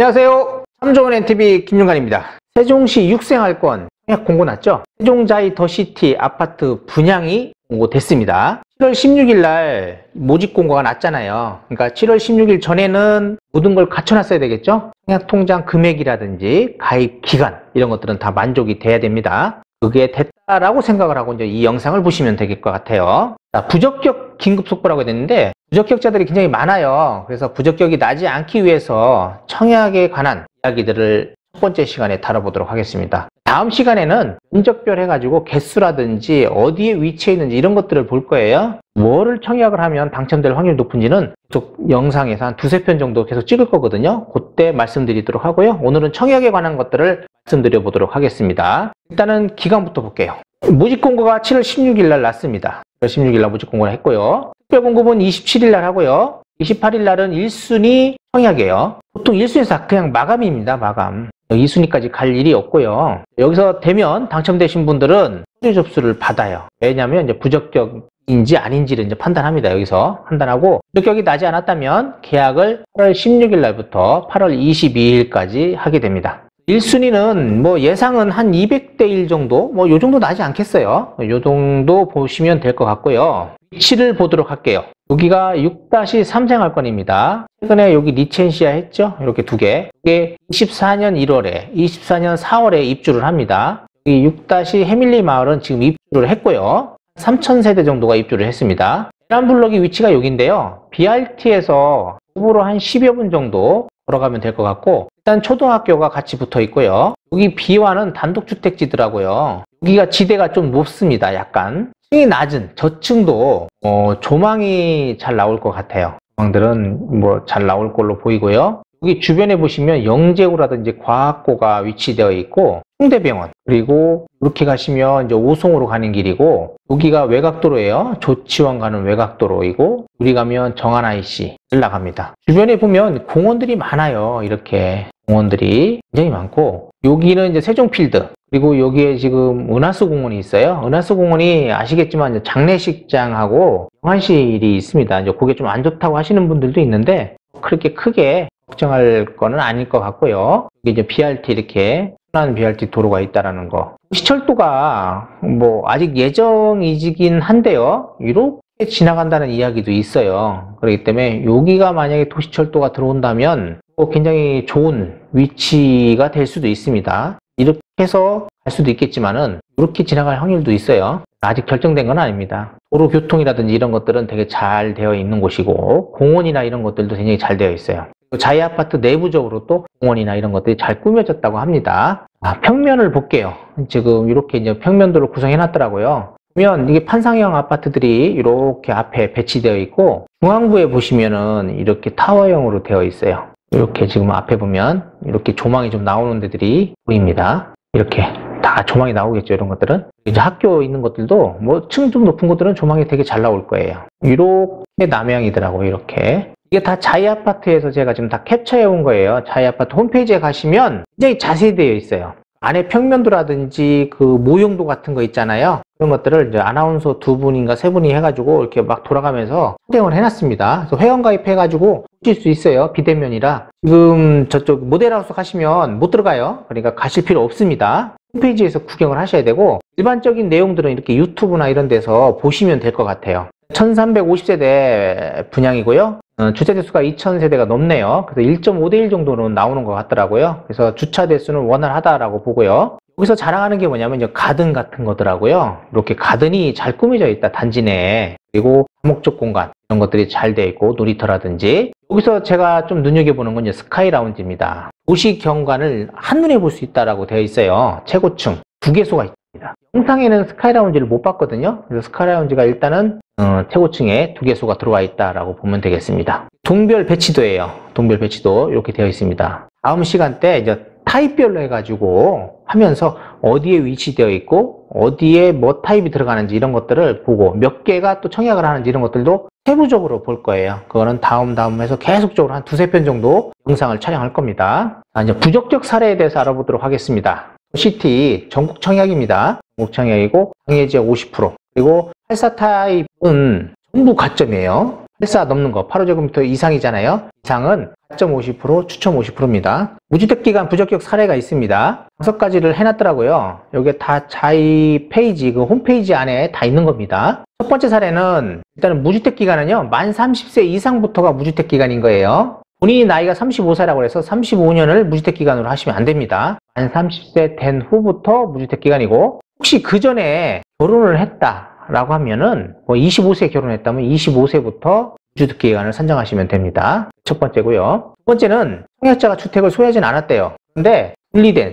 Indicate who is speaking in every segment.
Speaker 1: 안녕하세요. 삼종원 NTV 김윤관입니다. 세종시 육생활권 청약 공고 났죠? 세종자이 더시티 아파트 분양이 공고됐습니다. 7월 16일 날 모집 공고가 났잖아요. 그러니까 7월 16일 전에는 모든 걸 갖춰놨어야 되겠죠? 청약 통장 금액이라든지 가입 기간 이런 것들은 다 만족이 돼야 됩니다. 그게 됐다라고 생각을 하고 이제 이 영상을 보시면 될 것 같아요. 자, 부적격 긴급 속보라고 했는데 부적격자들이 굉장히 많아요. 그래서 부적격이 나지 않기 위해서 청약에 관한 이야기들을 첫 번째 시간에 다뤄보도록 하겠습니다. 다음 시간에는 면적별 해가지고 개수라든지 어디에 위치해 있는지 이런 것들을 볼 거예요. 뭐를 청약을 하면 당첨될 확률이 높은지는 계속 영상에서 한 두세 편 정도 계속 찍을 거거든요. 그때 말씀드리도록 하고요. 오늘은 청약에 관한 것들을 말씀드려 보도록 하겠습니다. 일단은 기간부터 볼게요. 모집 공고가 7월 16일 날 났습니다. 7월 16일 날 모집 공고를 했고요. 특별 공고는 27일 날 하고요. 28일 날은 1순위 청약이에요. 보통 1순위에서 그냥 마감입니다. 마감. 2순위까지 갈 일이 없고요. 여기서 되면 당첨되신 분들은 서류 접수를 받아요. 왜냐하면 이제 부적격인지 아닌지를 이제 판단합니다. 여기서 판단하고 부적격이 나지 않았다면 계약을 8월 16일 날부터 8월 22일까지 하게 됩니다. 1순위는 뭐 예상은 한 200대 1 정도? 뭐 요 정도 나지 않겠어요. 요 정도 보시면 될 것 같고요. 위치를 보도록 할게요. 여기가 6-3 생활권입니다. 최근에 여기 리첸시아 했죠? 이렇게 두 개. 이게 24년 1월에, 24년 4월에 입주를 합니다. 여기 6- 해밀리 마을은 지금 입주를 했고요. 3,000세대 정도가 입주를 했습니다. 계란블럭이 위치가 여기인데요. BRT에서 도보로 한 10여 분 정도 걸어가면 될 것 같고, 일단 초등학교가 같이 붙어 있고요. 여기 B와는 단독주택지더라고요. 여기가 지대가 좀 높습니다. 약간 층이 낮은 저층도 조망이 잘 나올 것 같아요. 조망들은 뭐 잘 나올 걸로 보이고요. 여기 주변에 보시면 영재고라든지 과학고가 위치되어 있고 홍대병원, 그리고 이렇게 가시면 이제 오송으로 가는 길이고, 여기가 외곽도로예요. 조치원 가는 외곽도로이고, 우리 가면 정안 IC를 나갑니다. 주변에 보면 공원들이 많아요. 이렇게 공원들이 굉장히 많고, 여기는 이제 세종필드, 그리고 여기에 지금 은하수 공원이 있어요. 은하수 공원이 아시겠지만 이제 장례식장하고 영화실이 있습니다. 이제 그게 좀 안 좋다고 하시는 분들도 있는데 그렇게 크게 걱정할 거는 아닐 것 같고요. 이게 이제 BRT 이렇게 순환 BRT 도로가 있다라는 거. 도시철도가 뭐 아직 예정이긴 한데요. 이렇게 지나간다는 이야기도 있어요. 그렇기 때문에 여기가 만약에 도시철도가 들어온다면 굉장히 좋은 위치가 될 수도 있습니다. 이렇게 해서 갈 수도 있겠지만은 이렇게 지나갈 확률도 있어요. 아직 결정된 건 아닙니다. 도로 교통이라든지 이런 것들은 되게 잘 되어 있는 곳이고, 공원이나 이런 것들도 굉장히 잘 되어 있어요. 자이 아파트 내부적으로 또 공원이나 이런 것들이 잘 꾸며졌다고 합니다. 평면을 볼게요. 지금 이렇게 이제 평면도를 구성해 놨더라고요. 보면 이게 판상형 아파트들이 이렇게 앞에 배치되어 있고, 중앙부에 보시면은 이렇게 타워형으로 되어 있어요. 이렇게 지금 앞에 보면 이렇게 조망이 좀 나오는 데들이 보입니다. 이렇게 다 조망이 나오겠죠. 이런 것들은 이제 학교 있는 것들도 뭐 층 좀 높은 것들은 조망이 되게 잘 나올 거예요. 이렇게 남향이더라고요. 이렇게 이게 다 자이 아파트에서 제가 지금 다 캡처해 온 거예요. 자이 아파트 홈페이지에 가시면 굉장히 자세히 되어 있어요. 안에 평면도라든지 그 모형도 같은 거 있잖아요. 그런 것들을 이제 아나운서 두 분인가 세 분이 해가지고 이렇게 막 돌아가면서 촬영을 해놨습니다. 그래서 회원가입해가지고 보실 수 있어요. 비대면이라. 지금 저쪽 모델하우스 가시면 못 들어가요. 그러니까 가실 필요 없습니다. 홈페이지에서 구경을 하셔야 되고, 일반적인 내용들은 이렇게 유튜브나 이런 데서 보시면 될 것 같아요. 1350세대 분양이고요. 주차 대수가 2000세대가 넘네요. 그래서 1.5대 1 정도는 나오는 것 같더라고요. 그래서 주차 대수는 원활하다라고 보고요. 여기서 자랑하는 게 뭐냐면 이제 가든 같은 거더라고요. 이렇게 가든이 잘 꾸며져 있다, 단지 내에. 그리고 다목적 공간 이런 것들이 잘 되어 있고, 놀이터라든지. 여기서 제가 좀 눈여겨보는 건 이제 스카이 라운지입니다. 도시 경관을 한눈에 볼 수 있다라고 되어 있어요. 최고층 2개소가 있습니다. 영상에는 스카이 라운지를 못 봤거든요. 그래서 스카이 라운지가 일단은 최고층에 2개소가 들어와 있다라고 보면 되겠습니다. 동별 배치도예요. 동별 배치도 이렇게 되어 있습니다. 다음 시간대 이제 타입별로 해가지고 하면서 어디에 위치되어 있고 어디에 뭐 타입이 들어가는지 이런 것들을 보고, 몇 개가 또 청약을 하는지 이런 것들도 세부적으로 볼 거예요. 그거는 다음 해서 계속적으로 한 두세 편 정도 영상을 촬영할 겁니다. 이제 부적격 사례에 대해서 알아보도록 하겠습니다. 시티 전국 청약입니다. 전국 청약이고 방해지역 50%, 그리고 84 타입은 전부 가점이에요. 8사 넘는 거 8호제곱미터 이상이잖아요. 이상은 가점 50%, 추첨 50%입니다. 무주택기간 부적격 사례가 있습니다. 5가지를 해놨더라고요. 여기 다 자이 페이지, 그 홈페이지 안에 다 있는 겁니다. 첫 번째 사례는 일단은 무주택기간은요, 만 30세 이상부터가 무주택기간인 거예요. 본인이 나이가 35세라고 해서 35년을 무주택기간으로 하시면 안 됩니다. 만 30세 된 후부터 무주택기간이고, 혹시 그 전에 결혼을 했다라고 하면은, 뭐 25세에 결혼했다면 25세부터 무주택기간을 선정하시면 됩니다. 첫 번째고요. 두 번째는 청약자가 주택을 소유하진 않았대요. 근데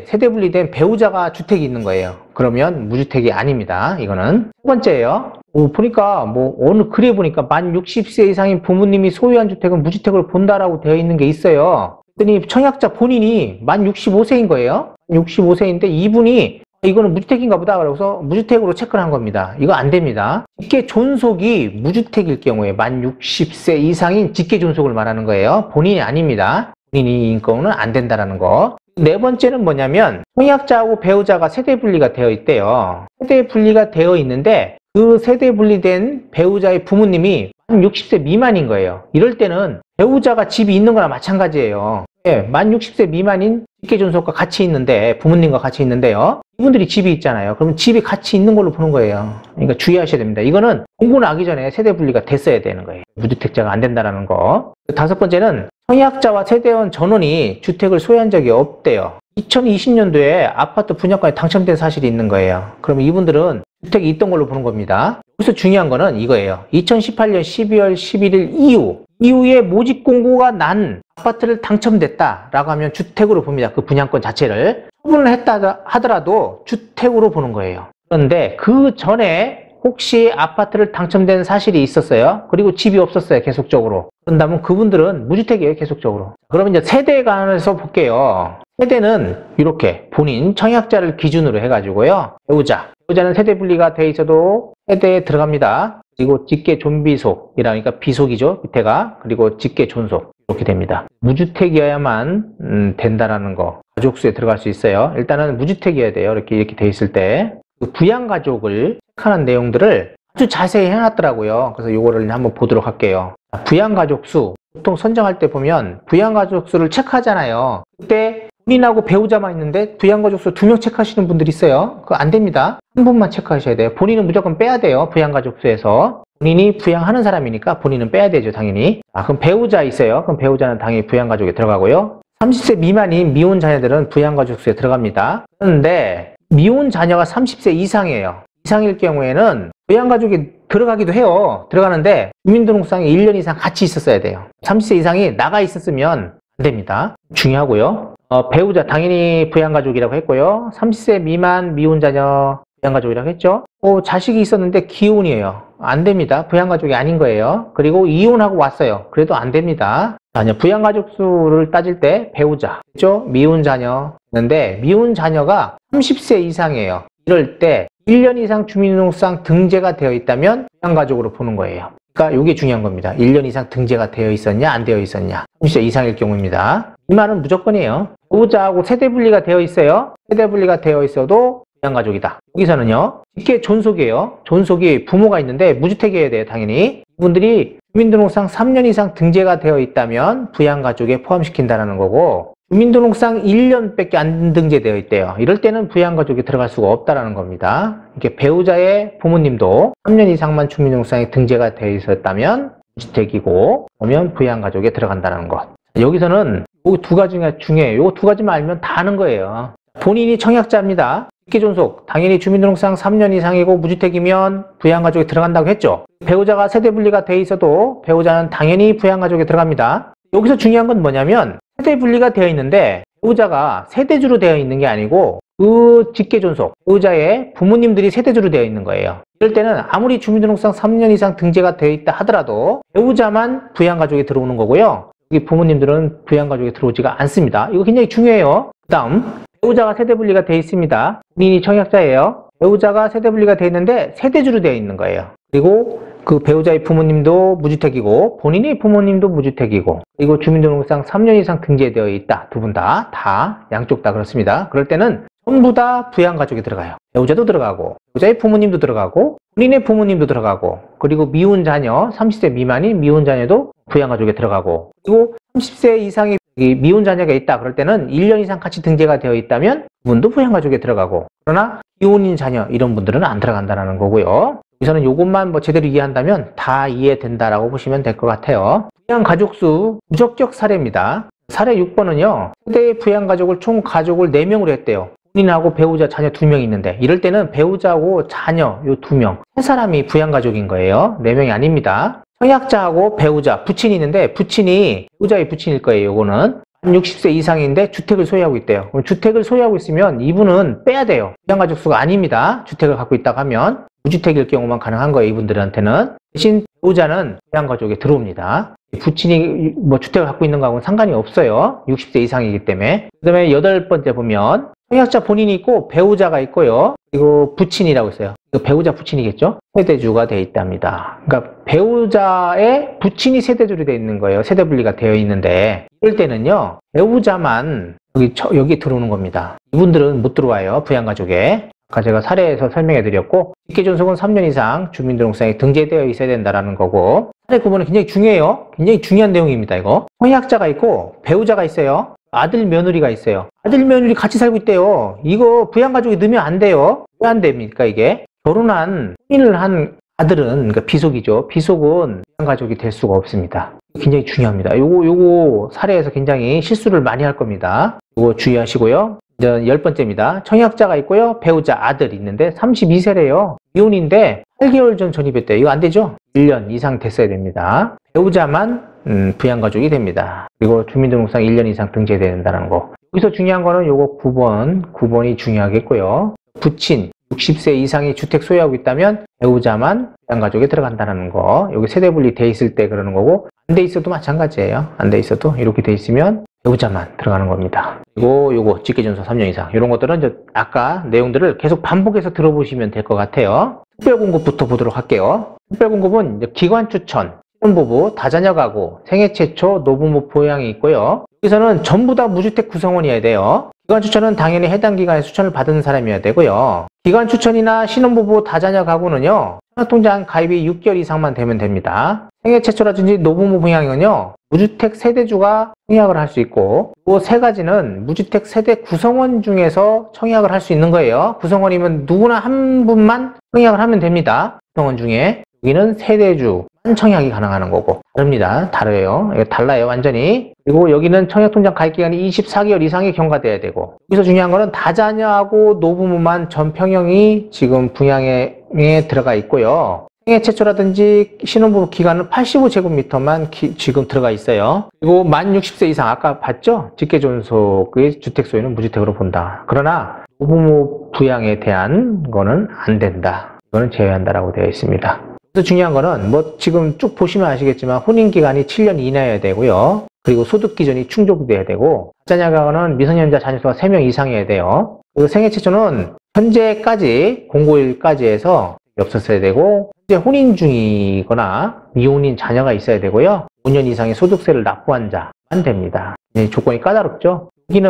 Speaker 1: 세대 분리된 배우자가 주택이 있는 거예요. 그러면 무주택이 아닙니다. 이거는. 세 번째예요. 보니까 어느 글에 보니까 만 60세 이상인 부모님이 소유한 주택은 무주택으로 본다라고 되어 있는 게 있어요. 그랬더니 청약자 본인이 만 65세인 거예요. 65세인데 이분이 이거는 무주택인가 보다 그래서 무주택으로 체크를 한 겁니다. 이거 안 됩니다. 직계 존속이 무주택일 경우에 만 60세 이상인 직계 존속을 말하는 거예요. 본인이 아닙니다. 본인인 경우는 안 된다라는 거. 네 번째는 뭐냐면 청약자하고 배우자가 세대 분리가 되어 있대요. 세대 분리가 되어 있는데 그 세대 분리된 배우자의 부모님이 만 60세 미만인 거예요. 이럴 때는 배우자가 집이 있는 거나 마찬가지예요. 만 60세 미만인 직계존속과 같이 있는데 부모님과 같이 있는데요. 이분들이 집이 있잖아요. 그러면 집이 같이 있는 걸로 보는 거예요. 그러니까 주의하셔야 됩니다. 이거는 공고 나기 전에 세대 분리가 됐어야 되는 거예요. 무주택자가 안 된다는 거. 다섯 번째는 청약자와 세대원 전원이 주택을 소유한 적이 없대요. 2020년도에 아파트 분양권에 당첨된 사실이 있는 거예요. 그러면 이분들은 주택이 있던 걸로 보는 겁니다. 여기서 중요한 거는 이거예요. 2018년 12월 11일 이후에 모집 공고가 난 아파트를 당첨됐다라고 하면 주택으로 봅니다. 그 분양권 자체를. 처분을 했다 하더라도 주택으로 보는 거예요. 그런데 그 전에 혹시 아파트를 당첨된 사실이 있었어요. 그리고 집이 없었어요. 계속적으로. 그런다면 그분들은 무주택이에요. 계속적으로. 그러면 이제 세대에 관해서 볼게요. 세대는 이렇게 본인 청약자를 기준으로 해가지고요. 배우자는 세대 분리가 돼 있어도 세대에 들어갑니다. 그리고 직계 존비속이라니까 비속이죠. 밑에가. 그리고 직계 존속 이렇게 됩니다. 무주택이어야만 된다라는 거. 가족수에 들어갈 수 있어요. 일단은 무주택이어야 돼요. 이렇게 돼 있을 때. 그 부양가족을 체크하는 내용들을 아주 자세히 해놨더라고요. 그래서 이거를 한번 보도록 할게요. 부양가족 수. 보통 선정할 때 보면 부양가족 수를 체크하잖아요. 그때 본인하고 배우자만 있는데 부양가족 수 2명 체크하시는 분들이 있어요. 그거 안 됩니다. 한 분만 체크하셔야 돼요. 본인은 무조건 빼야 돼요. 부양가족 수에서. 본인이 부양하는 사람이니까 본인은 빼야 되죠. 당연히. 그럼 배우자 있어요. 그럼 배우자는 당연히 부양가족에 들어가고요. 30세 미만인 미혼 자녀들은 부양가족 수에 들어갑니다. 그런데 미혼 자녀가 30세 이상이에요. 이상일 경우에는 부양가족이 들어가기도 해요. 들어가는데 주민등록상에 1년 이상 같이 있었어야 돼요. 30세 이상이 나가 있었으면 안 됩니다. 중요하고요. 배우자 당연히 부양가족이라고 했고요. 30세 미만 미혼자녀 부양가족이라고 했죠. 자식이 있었는데 기혼이에요. 안 됩니다. 부양가족이 아닌 거예요. 그리고 이혼하고 왔어요. 그래도 안 됩니다. 부양가족 수를 따질 때 배우자, 그렇죠? 미혼자녀인데 미혼자녀가 30세 이상이에요. 이럴 때 1년 이상 주민등록상 등재가 되어 있다면 부양가족으로 보는 거예요. 그러니까 이게 중요한 겁니다. 1년 이상 등재가 되어 있었냐 안 되어 있었냐. 30세 이상일 경우입니다. 이 말은 무조건이에요. 배우자하고 세대 분리가 되어 있어요. 세대 분리가 되어 있어도 부양가족이다. 여기서는요. 직계 존속이에요. 존속이 부모가 있는데 무주택이어야 돼요. 당연히. 이분들이 주민등록상 3년 이상 등재가 되어 있다면 부양가족에 포함시킨다는 거고 주민등록상 1년밖에 안 등재되어 있대요. 이럴 때는 부양가족에 들어갈 수가 없다는 겁니다. 이렇게 배우자의 부모님도 3년 이상만 주민등록상에 등재가 되어 있었다면 무주택이고 그러면 부양가족에 들어간다는 것. 여기서는 이 두 가지 중에 이 두 가지만 알면 다 아는 거예요. 본인이 청약자입니다. 직계존속 당연히 주민등록상 3년 이상이고 무주택이면 부양가족에 들어간다고 했죠. 배우자가 세대분리가 돼 있어도 배우자는 당연히 부양가족에 들어갑니다. 여기서 중요한 건 뭐냐면 세대분리가 되어 있는데 배우자가 세대주로 되어 있는 게 아니고 그 직계존속 배우자의 부모님들이 세대주로 되어 있는 거예요. 이럴 때는 아무리 주민등록상 3년 이상 등재가 되어 있다 하더라도 배우자만 부양가족에 들어오는 거고요. 여기 부모님들은 부양가족에 들어오지가 않습니다. 이거 굉장히 중요해요. 그 다음 배우자가 세대분리가 되어 있습니다. 본인이 청약자예요. 배우자가 세대분리가 되어 있는데 세대주로 되어 있는 거예요. 그리고 그 배우자의 부모님도 무주택이고 본인의 부모님도 무주택이고 그리고 주민등록상 3년 이상 등재되어 있다. 두 분 다 양쪽 다 그렇습니다. 그럴 때는 전부 다 부양가족에 들어가요. 배우자도 들어가고 배우자의 부모님도 들어가고 본인의 부모님도 들어가고 그리고 미혼 자녀 30세 미만인 미혼 자녀도 부양가족에 들어가고 그리고 30세 이상의 미혼 자녀가 있다 그럴 때는 1년 이상 같이 등재가 되어 있다면 그분도 부양가족에 들어가고 그러나 비혼인 자녀 이런 분들은 안 들어간다는 거고요. 여기서는 이것만 뭐 제대로 이해한다면 다 이해된다라고 보시면 될 것 같아요. 부양가족수 부적격 사례입니다. 사례 6번은요. 세대의 부양가족을 총 가족을 4명으로 했대요. 본인하고 배우자, 자녀 2명 있는데 이럴 때는 배우자하고 자녀 요 2명 3사람이 부양가족인 거예요. 4명이 아닙니다. 청약자하고 배우자, 부친이 있는데 부친이 배우자의 부친일 거예요. 요거는 60세 이상인데 주택을 소유하고 있대요. 그럼 주택을 소유하고 있으면 이분은 빼야 돼요. 부양가족 수가 아닙니다. 주택을 갖고 있다고 하면 무주택일 경우만 가능한 거예요. 이분들한테는. 대신 배우자는 부양가족에 들어옵니다. 부친이 뭐 주택을 갖고 있는 거하고는 상관이 없어요. 60세 이상이기 때문에. 그 다음에 8번째 보면 청약자 본인이 있고 배우자가 있고요. 그리고 부친이라고 있어요. 배우자 부친이겠죠? 세대주가 되어 있답니다. 그러니까 배우자의 부친이 세대주로 되어 있는 거예요. 세대 분리가 되어 있는데 이럴 때는요. 배우자만 여기 들어오는 겁니다. 이분들은 못 들어와요. 부양가족에. 아까 제가 사례에서 설명해 드렸고 직계존속은 3년 이상 주민등록상에 등재되어 있어야 된다는 거고 사례 구분은 굉장히 중요해요. 굉장히 중요한 내용입니다. 이거 청약자가 있고 배우자가 있어요. 아들 며느리가 있어요. 아들 며느리 같이 살고 있대요. 이거 부양가족에 넣으면 안 돼요. 왜 안 됩니까 이게? 결혼한 혼인을 한 아들은 그러니까 비속이죠. 비속은 부양가족이 될 수가 없습니다. 굉장히 중요합니다. 요거 사례에서 굉장히 실수를 많이 할 겁니다. 요거 주의하시고요. 이제 10번째입니다. 청약자가 있고요. 배우자 아들 있는데 32세래요. 미혼인데 8개월 전 전입했대요. 이거 안 되죠? 1년 이상 됐어야 됩니다. 배우자만 부양가족이 됩니다. 그리고 주민등록상 1년 이상 등재돼야 된다는 거. 여기서 중요한 거는 요거 9번이 중요하겠고요. 부친 60세 이상이 주택 소유하고 있다면 배우자만 부양가족에 들어간다는 거. 여기 세대분리 돼 있을 때 그러는 거고 안 돼 있어도 마찬가지예요. 안 돼 있어도 이렇게 돼 있으면 배우자만 들어가는 겁니다. 그리고 요거 직계존속 3년 이상 이런 것들은 이제 아까 내용들을 계속 반복해서 들어보시면 될 것 같아요. 특별공급부터 보도록 할게요. 특별공급은 이제 기관 추천, 신혼부부, 다자녀 가구, 생애 최초 노부모 부양이 있고요. 여기서는 전부 다 무주택 구성원이어야 돼요. 기관 추천은 당연히 해당 기관에 추천을 받은 사람이어야 되고요. 기관 추천이나 신혼부부, 다자녀 가구는요. 청약통장 가입이 6개월 이상만 되면 됩니다. 생애 최초라든지 노부모 부양은요. 무주택 세대주가 청약을 할 수 있고 이 세 가지는 무주택 세대 구성원 중에서 청약을 할 수 있는 거예요. 구성원이면 누구나 한 분만 청약을 하면 됩니다. 구성원 중에 여기는 세대주만 청약이 가능한 거고 다릅니다. 다르요. 달라요 완전히. 그리고 여기는 청약통장 가입기간이 24개월 이상이 경과돼야 되고 여기서 중요한 거는 다자녀하고 노부모만 전평형이 지금 분양에 들어가 있고요. 생애 최초라든지 신혼부부 기간은 85제곱미터만 지금 들어가 있어요. 그리고 만 60세 이상 아까 봤죠? 직계존속의 주택 소유는 무주택으로 본다. 그러나 노부모 부양에 대한 거는 안 된다. 이거는 제외한다라고 되어 있습니다. 그래서 중요한 거는 뭐 지금 쭉 보시면 아시겠지만 혼인기간이 7년 이내여야 되고요. 그리고 소득기준이 충족돼야 되고 다자녀가는 미성년자 자녀수가 3명 이상이어야 돼요. 그리고 생애 최초는 현재까지 공고일까지 해서 없었어야 되고 현재 혼인 중이거나 미혼인 자녀가 있어야 되고요. 5년 이상의 소득세를 납부한 자만 됩니다. 조건이 까다롭죠. 여기는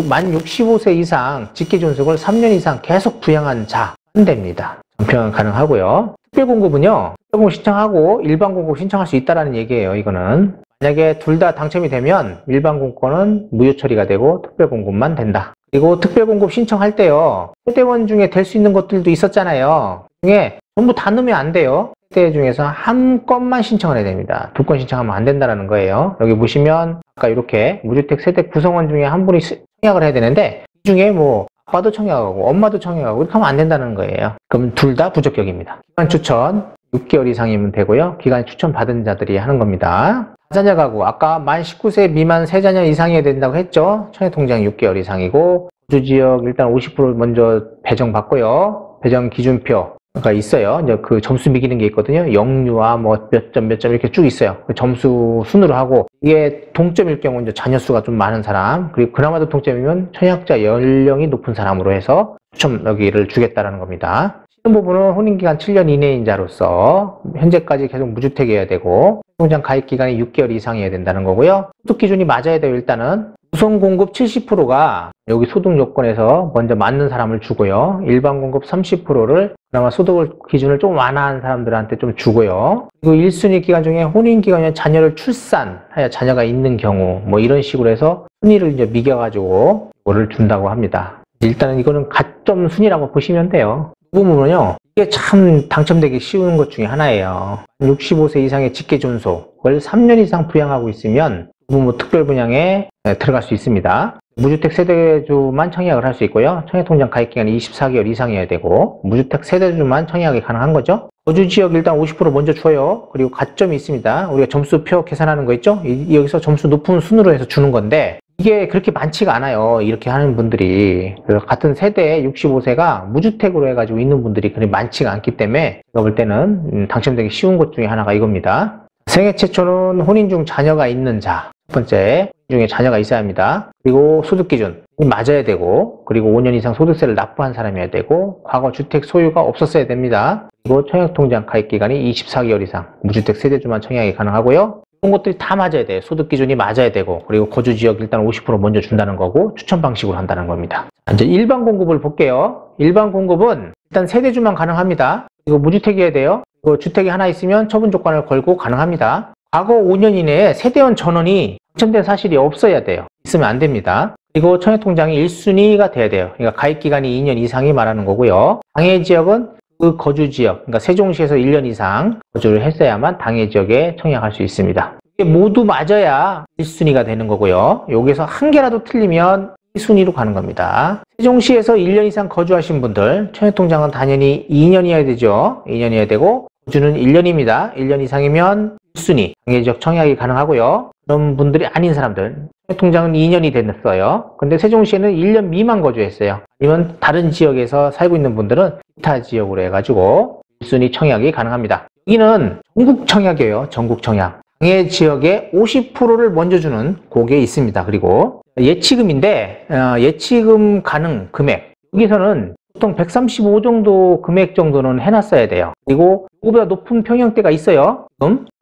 Speaker 1: 만 65세 이상 직계존속을 3년 이상 계속 부양한 자만 됩니다. 전평은 가능하고요. 특별공급은요. 특별공급 신청하고 일반공급 신청할 수 있다는 얘기예요. 이거는 만약에 둘 다 당첨이 되면 일반공급은 무효 처리가 되고 특별공급만 된다. 그리고 특별공급 신청할 때요. 세대원 중에 될 수 있는 것들도 있었잖아요. 중에 전부 다 넣으면 안 돼요. 세대 중에서 한 건만 신청을 해야 됩니다. 2건 신청하면 안 된다는 거예요. 여기 보시면 아까 이렇게 무주택 세대 구성원 중에 한 분이 청약을 해야 되는데 이 중에 뭐 아빠도 청약하고 엄마도 청약하고 이렇게 하면 안 된다는 거예요. 그럼 둘 다 부적격입니다. 기간 추천 6개월 이상이면 되고요. 기간 추천 받은 자들이 하는 겁니다. 다자녀 가구 아까 만 19세 미만 3자녀 이상이어야 된다고 했죠. 청약통장 6개월 이상이고 거주지역 일단 50% 먼저 배정받고요. 배정 기준표가 있어요. 이제 그 점수 매기는 게 있거든요. 영유아 뭐 몇 점 이렇게 쭉 있어요. 그 점수 순으로 하고 이게 동점일 경우 이제 자녀 수가 좀 많은 사람 그리고 그나마도 동점이면 청약자 연령이 높은 사람으로 해서 추첨 여기를 주겠다라는 겁니다. 신혼부부는 혼인기간 7년 이내인 자로서 현재까지 계속 무주택이어야 되고 통장 가입기간이 6개월 이상이어야 된다는 거고요. 소득 기준이 맞아야 돼요. 일단은 우선 공급 70%가 여기 소득 요건에서 먼저 맞는 사람을 주고요. 일반 공급 30%를 그나마 소득 기준을 좀 완화한 사람들한테 좀 주고요. 그리고 1순위 기간 중에 혼인 기간에 자녀를 출산하여 자녀가 있는 경우 뭐 이런 식으로 해서 순위를 이제 매겨가지고 이거를 준다고 합니다. 일단은 이거는 가점 순위라고 보시면 돼요. 이 부분은요, 이게 참 당첨되기 쉬운 것 중에 하나예요. 65세 이상의 직계존속을 3년 이상 부양하고 있으면 부모 특별 분양에 들어갈 수 있습니다. 무주택 세대주만 청약을 할 수 있고요. 청약통장 가입기간이 24개월 이상이어야 되고, 무주택 세대주만 청약이 가능한 거죠. 거주지역 일단 50% 먼저 줘요. 그리고 가점이 있습니다. 우리가 점수표 계산하는 거 있죠? 여기서 점수 높은 순으로 해서 주는 건데, 이게 그렇게 많지가 않아요. 이렇게 하는 분들이. 같은 세대에 65세가 무주택으로 해가지고 있는 분들이 그렇게 많지가 않기 때문에 제가 볼 때는 당첨되기 쉬운 것 중에 하나가 이겁니다. 생애 최초는 혼인 중 자녀가 있는 자. 첫 번째, 중에 자녀가 있어야 합니다. 그리고 소득 기준이 맞아야 되고, 그리고 5년 이상 소득세를 납부한 사람이어야 되고, 과거 주택 소유가 없었어야 됩니다. 그리고 청약통장 가입 기간이 24개월 이상, 무주택 세대주만 청약이 가능하고요. 이런 것들이 다 맞아야 돼요. 소득 기준이 맞아야 되고, 그리고 거주 지역 일단 50% 먼저 준다는 거고, 추천 방식으로 한다는 겁니다. 이제 일반 공급을 볼게요. 일반 공급은 일단 세대주만 가능합니다. 그리고 무주택이어야 돼요. 그리고 주택이 하나 있으면 처분 조건을 걸고 가능합니다. 과거 5년 이내에 세대원 전원이 당첨된 사실이 없어야 돼요. 있으면 안 됩니다. 그리고 청약통장이 1순위가 돼야 돼요. 그러니까 가입기간이 2년 이상이 말하는 거고요. 당해지역은 그 거주지역, 그러니까 세종시에서 1년 이상 거주를 했어야만 당해지역에 청약할 수 있습니다. 이게 모두 맞아야 1순위가 되는 거고요. 여기서 한 개라도 틀리면 2순위로 가는 겁니다. 세종시에서 1년 이상 거주하신 분들, 청약통장은 당연히 2년이어야 되죠. 2년이어야 되고, 거주는 1년입니다. 1년 이상이면 1순위, 당해지역 청약이 가능하고요. 그런 분들이 아닌 사람들, 통장은 2년이 됐어요. 근데 세종시에는 1년 미만 거주했어요. 아니면 다른 지역에서 살고 있는 분들은 기타 지역으로 해가지고 1순위 청약이 가능합니다. 여기는 전국 청약이에요. 전국 청약. 당해 지역의 50%를 먼저 주는 그게 있습니다. 그리고 예치금인데 예치금 가능 금액, 여기서는 보통 135 정도 금액 정도는 해놨어야 돼요. 그리고 이거보다 높은 평형대가 있어요.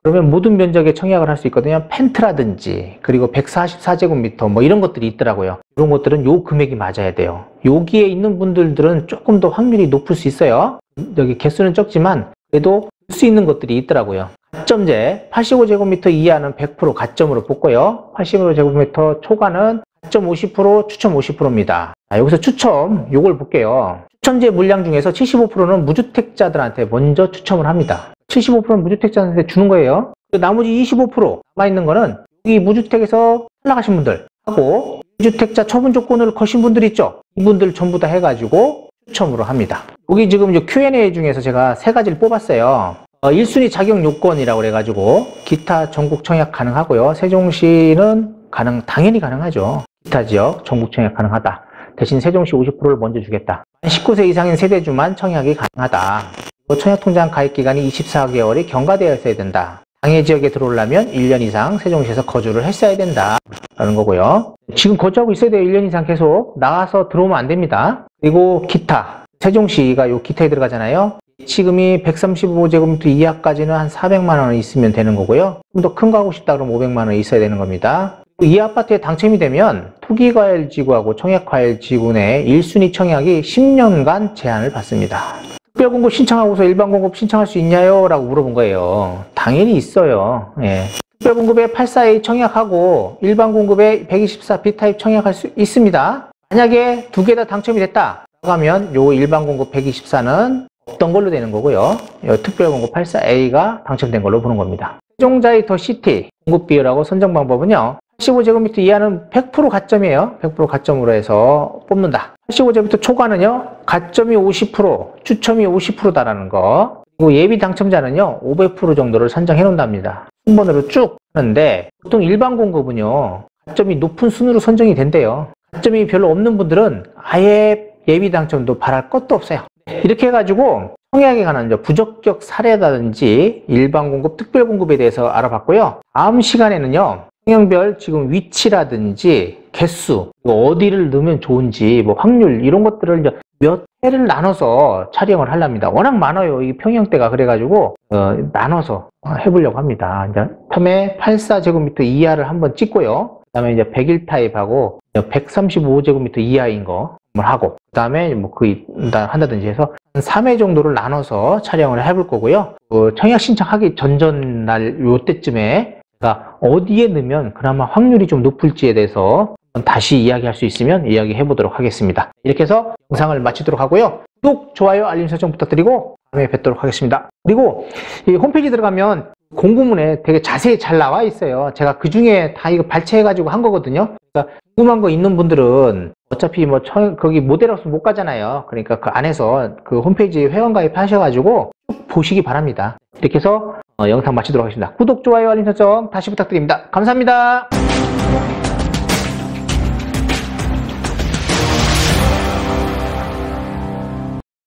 Speaker 1: 그러면 모든 면적에 청약을 할 수 있거든요. 펜트라든지, 그리고 144제곱미터 뭐 이런 것들이 있더라고요. 이런 것들은 요 금액이 맞아야 돼요. 여기에 있는 분들은 조금 더 확률이 높을 수 있어요. 여기 개수는 적지만 그래도 볼 수 있는 것들이 있더라고요. 가점제 85제곱미터 이하는 100% 가점으로 뽑고요. 85제곱미터 초과는 가점 50%, 추첨 50%입니다. 여기서 추첨, 요걸 볼게요. 추첨제 물량 중에서 75%는 무주택자들한테 먼저 추첨을 합니다. 75%는 무주택자한테 주는 거예요. 나머지 25% 남아있는 거는 여기 무주택에서 탈락하신 분들 하고, 무주택자 처분 조건을 거신 분들 있죠? 이분들 전부 다 해가지고 추첨으로 합니다. 여기 지금 Q&A 중에서 제가 세 가지를 뽑았어요. 1순위 자격 요건이라고 해가지고 기타 전국 청약 가능하고요. 세종시는 당연히 가능하죠. 기타 지역 전국 청약 가능하다. 대신 세종시 50%를 먼저 주겠다. 19세 이상인 세대주만 청약이 가능하다. 청약통장 가입기간이 24개월이 경과되어 있어야 된다. 당해 지역에 들어오려면 1년 이상 세종시에서 거주를 했어야 된다 라는 거고요. 지금 거주하고 있어야 돼요. 1년 이상 계속 나가서 들어오면 안 됩니다. 그리고 기타, 세종시가 요 기타에 들어가잖아요. 지금이 135제곱미터 이하까지는 한 400만 원 있으면 되는 거고요. 좀 더 큰 거 하고 싶다 그러면 500만 원 있어야 되는 겁니다. 이 아파트에 당첨이 되면 투기과열지구하고 청약과열지구 내 1순위 청약이 10년간 제한을 받습니다. 특별공급 신청하고서 일반공급 신청할 수 있냐요? 라고 물어본 거예요. 당연히 있어요. 예. 특별공급에 84A 청약하고 일반공급에 124 B타입 청약할 수 있습니다. 만약에 두 개 다 당첨이 됐다 하면 요 일반공급 124는 없던 걸로 되는 거고요. 특별공급 84A가 당첨된 걸로 보는 겁니다. 세종자이 더 시티 공급 비율하고 선정 방법은요. 85제곱미터 이하는 100% 가점이에요. 100% 가점으로 해서 뽑는다. 85제곱미터 초과는요. 가점이 50%, 추첨이 50%다라는 거. 그리고 예비 당첨자는요. 500% 정도를 선정해 놓는답니다. 순번으로 쭉 하는데 보통 일반 공급은요. 가점이 높은 순으로 선정이 된대요. 가점이 별로 없는 분들은 아예 예비 당첨도 바랄 것도 없어요. 이렇게 해가지고 청약에 관한 부적격 사례라든지 일반 공급, 특별 공급에 대해서 알아봤고요. 다음 시간에는요. 성형별 지금 위치라든지 개수, 어디를 넣으면 좋은지, 뭐 확률 이런 것들을 이제 몇 회를 나눠서 촬영을 하랍니다. 워낙 많아요. 이 평형대가. 그래가지고 나눠서 해보려고 합니다. 이제 처음에 84제곱미터 이하를 한번 찍고요. 그 다음에 이제 101 타입하고 135제곱미터 이하인 거 하고, 그 다음에 뭐 한다든지 해서 한 3회 정도를 나눠서 촬영을 해볼 거고요. 청약 신청하기 전날 요때쯤에 제가 어디에 넣으면 그나마 확률이 좀 높을지에 대해서 다시 이야기할 수 있으면 이야기해 보도록 하겠습니다. 이렇게 해서 영상을 마치도록 하고요. 구독, 좋아요, 알림 설정 부탁드리고 다음에 뵙도록 하겠습니다. 그리고 이 홈페이지 들어가면 공고문에 되게 자세히 잘 나와 있어요. 제가 그 중에 다 이거 발췌해 가지고 한 거거든요. 그러니까 궁금한 거 있는 분들은 어차피 뭐 거기 모델 없으면 못 가잖아요. 그러니까 그 안에서 그 홈페이지 회원 가입 하셔가지고 쭉 보시기 바랍니다. 이렇게 해서 영상 마치도록 하겠습니다. 구독, 좋아요, 알림 설정 다시 부탁드립니다. 감사합니다.